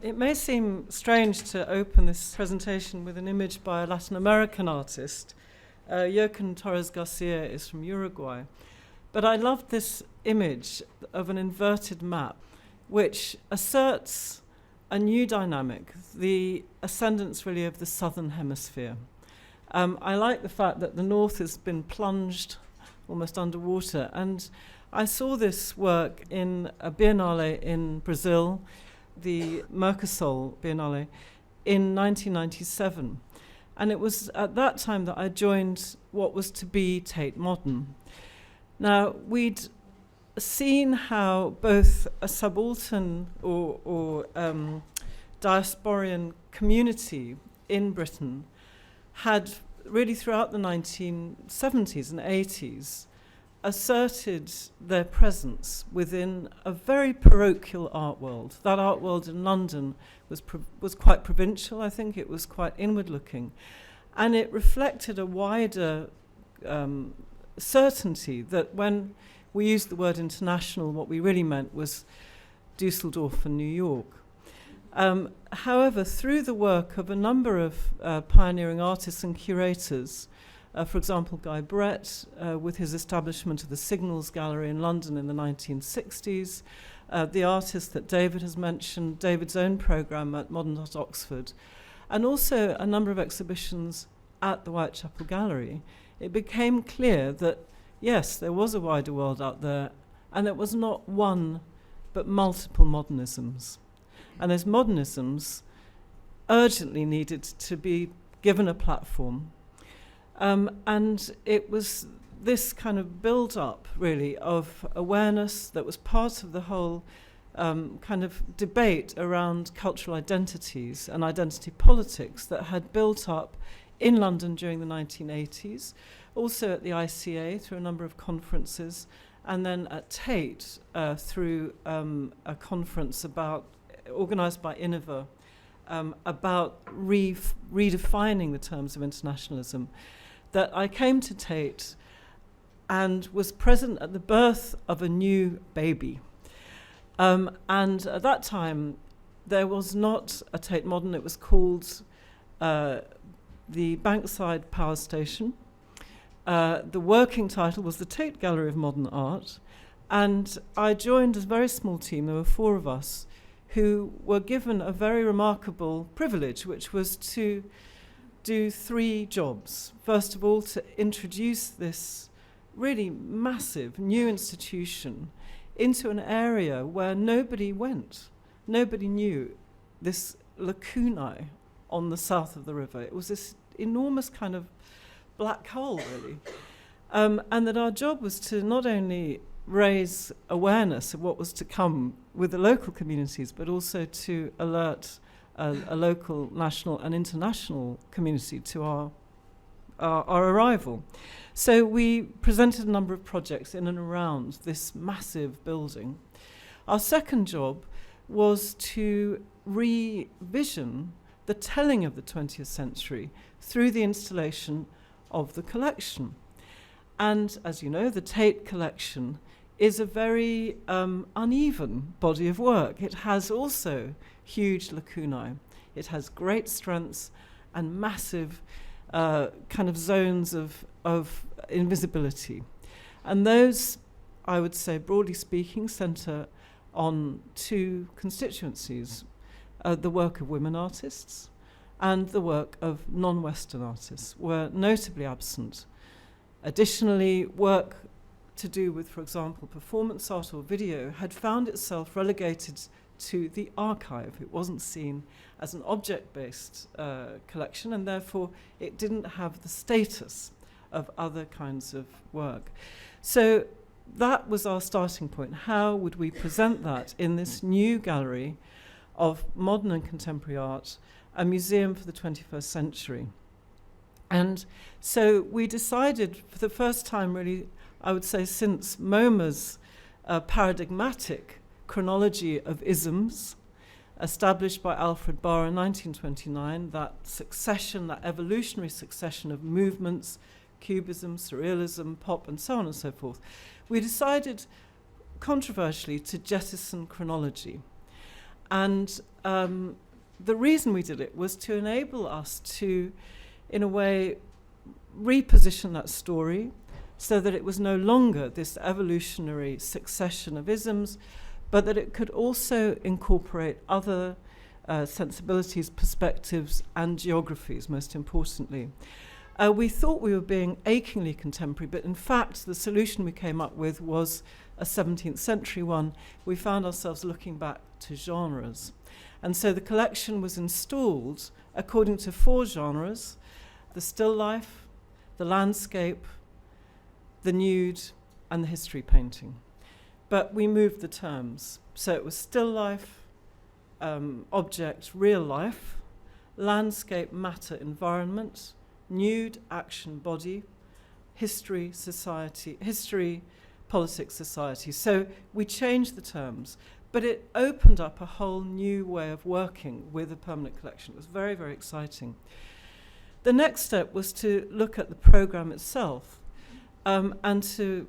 It may seem strange to open this presentation with an image by a Latin American artist. Joaquin Torres Garcia is from Uruguay. But I love this image of an inverted map, which asserts a new dynamic, the ascendance really of the southern hemisphere. I like the fact that the north has been plunged almost underwater. And I saw this work in a biennale in Brazil, the Mercosur Biennale, in 1997. And it was at that time that I joined what was to be Tate Modern. Now, we'd seen how both a subaltern or diasporian community in Britain had really throughout the 1970s and 80s asserted their presence within a very parochial art world. That art world in London was quite provincial, I think. It was quite inward-looking. And it reflected a wider certainty that when we used the word international, what we really meant was Dusseldorf and New York. However, through the work of a number of pioneering artists and curators, for example, Guy Brett, with his establishment of the Signals Gallery in London in the 1960s, the artist that David has mentioned, David's own programme at Modern Art Oxford, and also a number of exhibitions at the Whitechapel Gallery, it became clear that, yes, there was a wider world out there, and it was not one, but multiple modernisms. And those modernisms urgently needed to be given a platform. And it was this kind of build-up, really, of awareness that was part of the whole kind of debate around cultural identities and identity politics that had built up in London during the 1980s, also at the ICA through a number of conferences, and then at Tate through a conference organised by Innova about redefining the terms of internationalism, that I came to Tate and was present at the birth of a new baby. And at that time, there was not a Tate Modern. It was called the Bankside Power Station. The working title was the Tate Gallery of Modern Art. And I joined a very small team. There were 4 of us who were given a very remarkable privilege, which was to do 3 jobs. First of all, to introduce this really massive new institution into an area where nobody went. Nobody knew this lacunae on the south of the river. It was this enormous kind of black hole, really. And that our job was to not only raise awareness of what was to come with the local communities, but also to alert a local, national and international community to our arrival. So we presented a number of projects in and around this massive building. Our second job was to revision the telling of the 20th century through the installation of the collection. And as you know, the Tate collection is a very uneven body of work. It has also huge lacunae. It has great strengths and massive kind of zones of invisibility. And those, I would say, broadly speaking, centre on 2 constituencies, the work of women artists and the work of non-Western artists were notably absent. Additionally, work to do with, for example, performance art or video had found itself relegated to the archive. It wasn't seen as an object-based collection, and therefore it didn't have the status of other kinds of work. So that was our starting point. How would we present that in this new gallery of modern and contemporary art, a museum for the 21st century? And so we decided for the first time, really, I would say since MoMA's paradigmatic chronology of isms, established by Alfred Barr in 1929, that succession, that evolutionary succession of movements, Cubism, Surrealism, pop, and so on and so forth, we decided, controversially, to jettison chronology. And the reason we did it was to enable us to, in a way, reposition that story so that it was no longer this evolutionary succession of isms, but that it could also incorporate other sensibilities, perspectives, and geographies, most importantly. We thought we were being achingly contemporary, but in fact, the solution we came up with was a 17th century one. We found ourselves looking back to genres. And so the collection was installed according to 4 genres: the still life, the landscape, the nude, and the history painting. But we moved the terms. So it was still life, object, real life, landscape, matter, environment, nude, action, body, history, society, history, politics, society. So we changed the terms, but it opened up a whole new way of working with a permanent collection. It was very, very exciting. The next step was to look at the program itself and to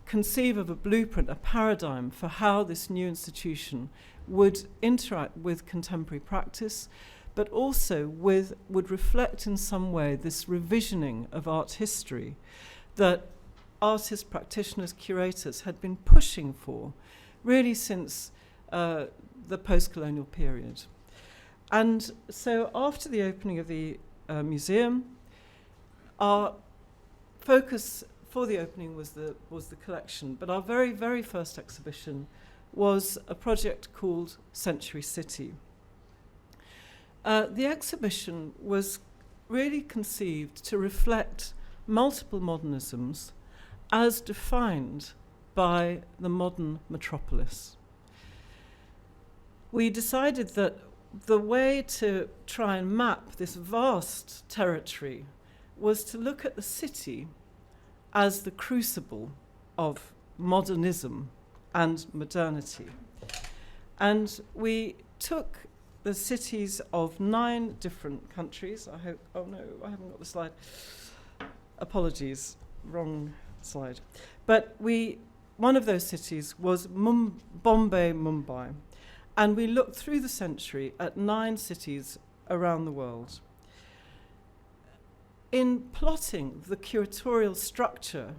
conceive of a blueprint, a paradigm for how this new institution would interact with contemporary practice, but also would reflect in some way this revisioning of art history that artists, practitioners, curators had been pushing for really since the post-colonial period. And so after the opening of the museum, our focus for the opening was the collection, but our very, very first exhibition was a project called Century City. The exhibition was really conceived to reflect multiple modernisms as defined by the modern metropolis. We decided that the way to try and map this vast territory was to look at the city as the crucible of modernism and modernity. And we took the cities of 9 different countries. Oh no, I haven't got the slide. Apologies, wrong slide. But one of those cities was Bombay, Mumbai. And we looked through the century at 9 cities around the world. In plotting the curatorial structure,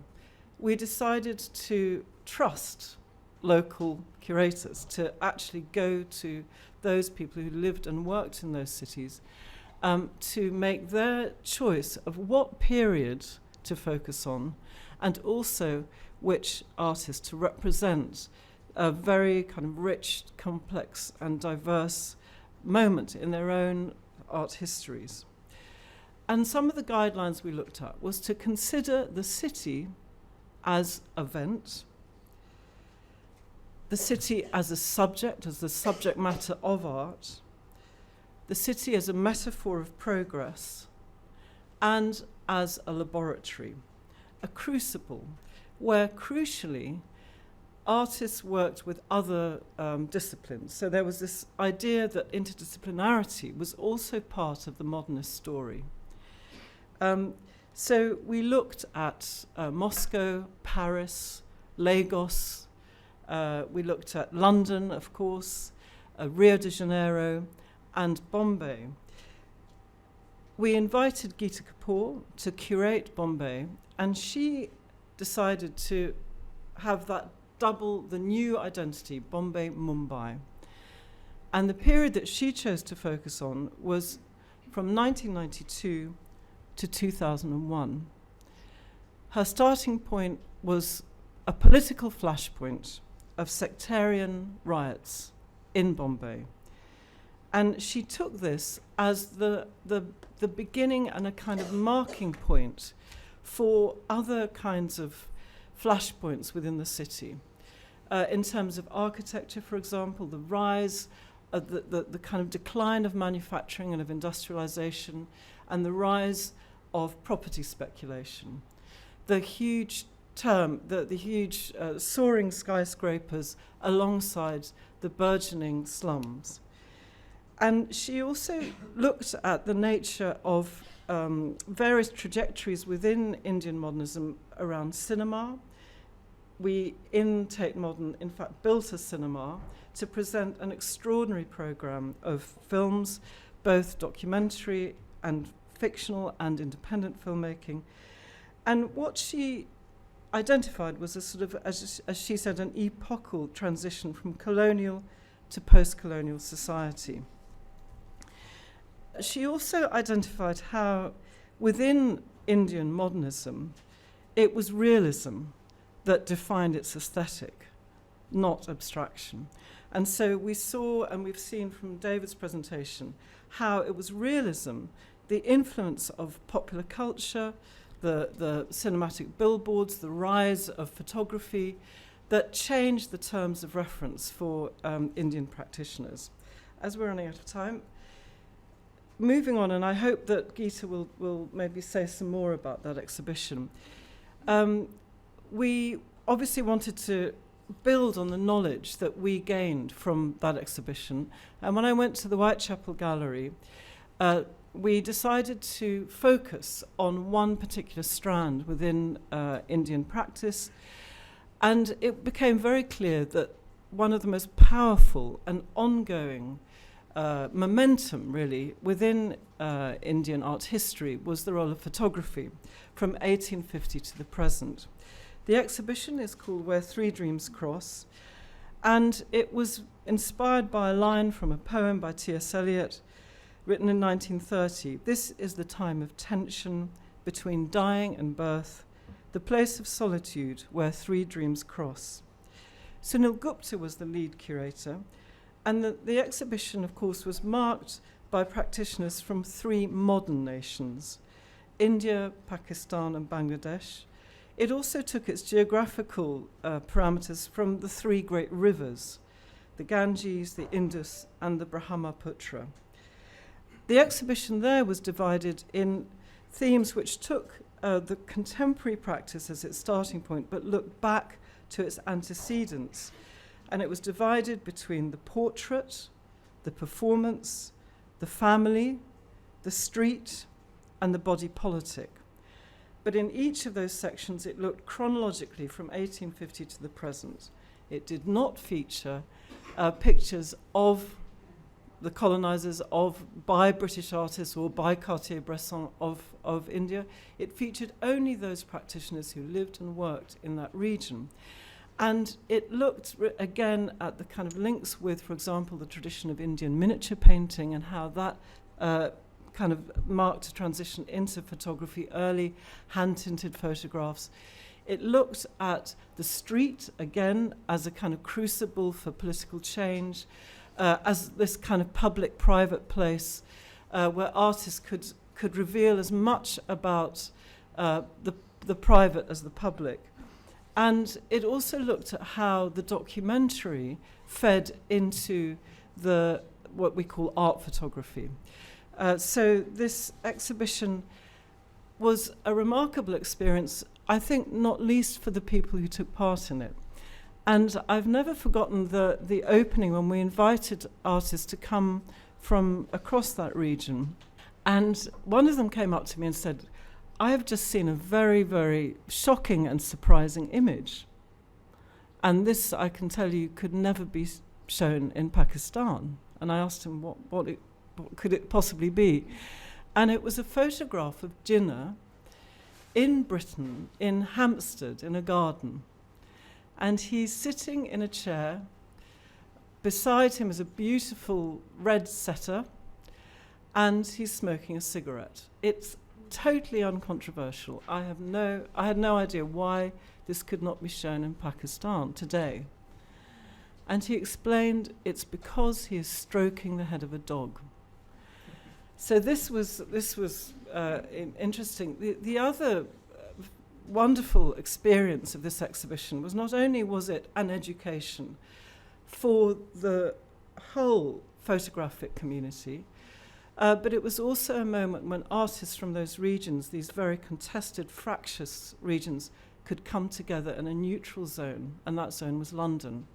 we decided to trust local curators, to actually go to those people who lived and worked in those cities, to make their choice of what period to focus on, and also which artists to represent a very kind of rich, complex, and diverse moment in their own art histories. And some of the guidelines we looked at was to consider the city as event, the city as a subject, as the subject matter of art, the city as a metaphor of progress, and as a laboratory, a crucible, where crucially artists worked with other disciplines. So there was this idea that interdisciplinarity was also part of the modernist story. So we looked at Moscow, Paris, Lagos, we looked at London, of course, Rio de Janeiro, and Bombay. We invited Geeta Kapoor to curate Bombay, and she decided to have that double the new identity, Bombay, Mumbai. And the period that she chose to focus on was from 1992 to 2001. Her starting point was a political flashpoint of sectarian riots in Bombay. And she took this as the beginning and a kind of marking point for other kinds of flashpoints within the city. In terms of architecture, for example, the rise of the kind of decline of manufacturing and of industrialization, and the rise of property speculation. The huge soaring skyscrapers alongside the burgeoning slums. And she also looked at the nature of various trajectories within Indian modernism around cinema, we, in Tate Modern, in fact, built a cinema to present an extraordinary program of films, both documentary and fictional and independent filmmaking. And what she identified was a sort of, as she said, an epochal transition from colonial to post-colonial society. She also identified how within Indian modernism, it was realism that defined its aesthetic, not abstraction. And so we saw, and we've seen from David's presentation, how it was realism, the influence of popular culture, the cinematic billboards, the rise of photography, that changed the terms of reference for Indian practitioners. As we're running out of time, moving on, and I hope that Geeta will maybe say some more about that exhibition. We obviously wanted to build on the knowledge that we gained from that exhibition. And when I went to the Whitechapel Gallery, we decided to focus on one particular strand within Indian practice. And it became very clear that one of the most powerful and ongoing momentum, really, within Indian art history was the role of photography from 1850 to the present. The exhibition is called Where Three Dreams Cross, and it was inspired by a line from a poem by T.S. Eliot, written in 1930. This is the time of tension between dying and birth, the place of solitude where three dreams cross. Sunil Gupta was the lead curator, and the exhibition, of course, was marked by practitioners from three modern nations, India, Pakistan, and Bangladesh. It also took its geographical parameters from the three great rivers, the Ganges, the Indus, and the Brahmaputra. The exhibition there was divided in themes which took the contemporary practice as its starting point, but looked back to its antecedents. And it was divided between the portrait, the performance, the family, the street, and the body politic. But in each of those sections, it looked chronologically from 1850 to the present. It did not feature pictures of the colonizers by British artists or by Cartier-Bresson of India. It featured only those practitioners who lived and worked in that region. And it looked, again, at the kind of links with, for example, the tradition of Indian miniature painting and how that kind of marked a transition into photography, early hand-tinted photographs. It looked at the street, again, as a kind of crucible for political change, as this kind of public-private place where artists could reveal as much about the private as the public. And it also looked at how the documentary fed into what we call art photography. So this exhibition was a remarkable experience, I think not least for the people who took part in it. And I've never forgotten the opening when we invited artists to come from across that region. And one of them came up to me and said, I have just seen a very, very shocking and surprising image. And this, I can tell you, could never be shown in Pakistan. And I asked him what could it possibly be. And it was a photograph of Jinnah in Britain, in Hampstead, in a garden. And he's sitting in a chair. Beside him is a beautiful red setter, and he's smoking a cigarette. It's totally uncontroversial. I had no idea why this could not be shown in Pakistan today. And he explained it's because he is stroking the head of a dog. So this was interesting. The other wonderful experience of this exhibition was not only was it an education for the whole photographic community, but it was also a moment when artists from those regions, these very contested, fractious regions, could come together in a neutral zone, and that zone was London.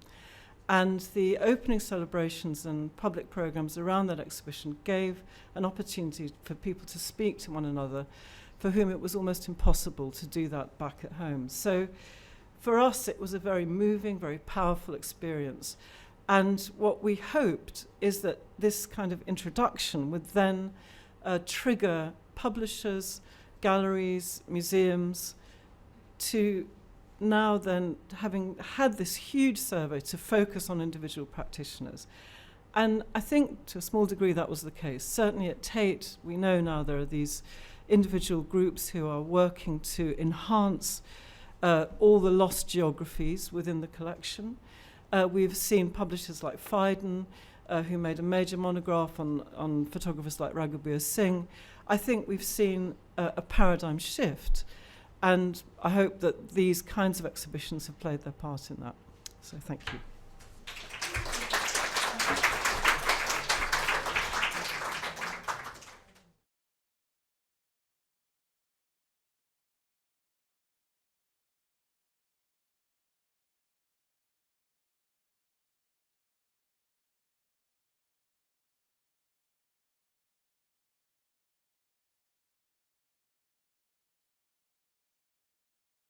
And the opening celebrations and public programs around that exhibition gave an opportunity for people to speak to one another, for whom it was almost impossible to do that back at home. So for us, it was a very moving, very powerful experience. And what we hoped is that this kind of introduction would then trigger publishers, galleries, museums, to now then, having had this huge survey, to focus on individual practitioners. And I think to a small degree that was the case. Certainly at Tate, we know now there are these individual groups who are working to enhance all the lost geographies within the collection. We've seen publishers like Phaidon, who made a major monograph on photographers like Raghuveer Singh. I think we've seen a paradigm shift, and I hope that these kinds of exhibitions have played their part in that. So thank you.